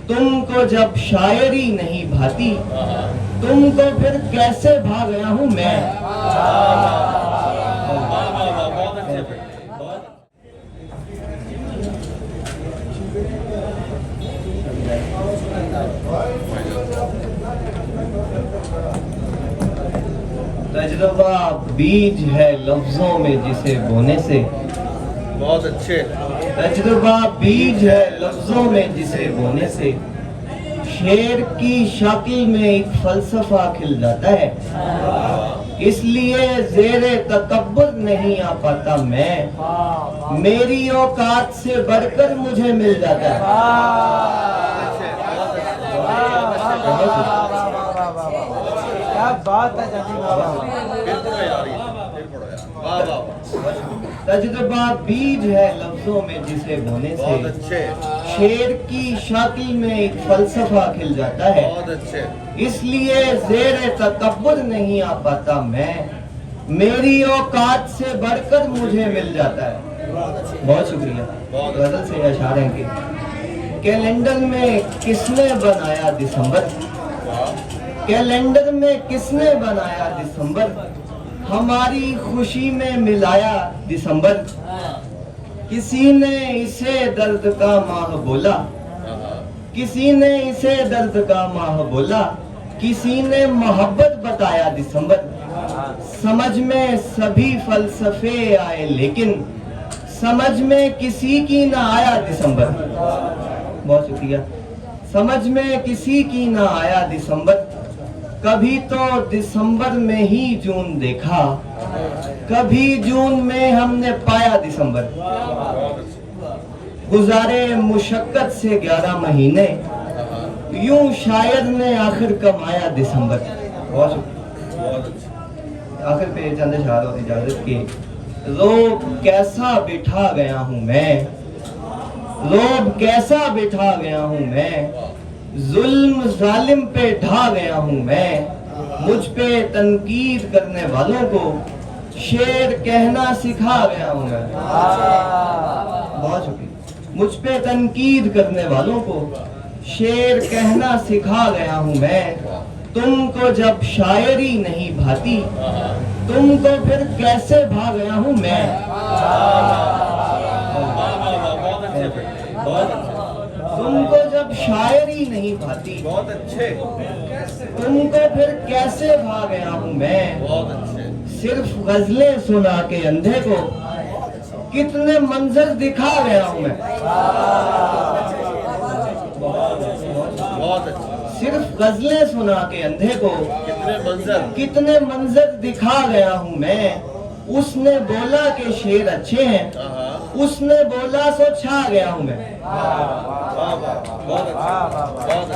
तुमको जब शायरी नहीं भाती, तुमको फिर कैसे भा गया हूँ मैं। बहुत अच्छे थे, बहुत तजुर्बा बीज है लफ्जों में जिसे बोने से, बहुत अच्छे। तजुर्बा बीज है लफ्जों में जिसे बोने से शेर की शक्ल में एक फलसफा खिल जाता है। इसलिए ज़ेरे तकब्बुर नहीं आ पाता मैं, मेरी औकात से बढ़कर मुझे मिल जाता है। क्या बात है जानी बाबा। फिर पढ़ो यार, ये फिर पढ़ो यार, वाह वाह। तजुर्बा बीज है लफ्जों में जिसे बोने बहुत से अच्छे, शेर की शक्ल में एक फलसफा खिल जाता है। बहुत अच्छे। इसलिए ज़ेरे तकब्बुर नहीं आ पाता मैं, मेरी औकात से बढ़कर मुझे मिल जाता है। बहुत शुक्रिया। बहुत गजल से अशार हैं कि कैलेंडर में किसने बनाया दिसंबर, कैलेंडर में किसने बनाया दिसंबर, हमारी खुशी में मिलाया दिसंबर। किसी ने इसे दर्द का माह बोला, किसी ने इसे दर्द का माह बोला, किसी ने मोहब्बत बताया दिसंबर। समझ में सभी फलसफे आए लेकिन समझ में किसी की ना आया दिसंबर। बहुत शुक्रिया। समझ में किसी की ना आया दिसंबर, कभी तो दिसंबर में ही जून देखा, कभी जून में हमने पाया दिसंबर। गुजारे मुशक्कत से 11 महीने, यूं शायर ने आखिर कमाया दिसंबर। बहुत आखिर पे चंद अशआर और इजाजत के। रोब कैसा बिठा गया हूँ मैं, रोब कैसा बिठा गया हूँ मैं, जुल्म जालिम पे ढा गया हूँ मैं। मुझ पे तनकीद करने वालों को शेर कहना सिखा गया हूँ मैं। बहुत शुक्रिया। मुझ पे तनकीद करने वालों को शेर कहना सिखा गया हूँ मैं। तुमको जब शायरी नहीं भाती, तुमको फिर कैसे भा गया हूँ मैं। बहुत अच्छे थे, बहुत अच्छे, तुमको जब शायरी नहीं भाती, बहुत अच्छे, तुमको फिर कैसे भा गया हूँ मैं। बहुत अच्छे। सिर्फ गजलें सुना के अंधे को कितने मंजर दिखा गया हूँ मैं। बहुत अच्छे। सिर्फ गजलें सुना के अंधे को कितने मंजर दिखा गया हूँ मैं। उसने बोला कि शेर अच्छे हैं, उसने बोला सो छा गया हूँ मैं। वाह वाह, बहुत अच्छे, बहुत अच्छे।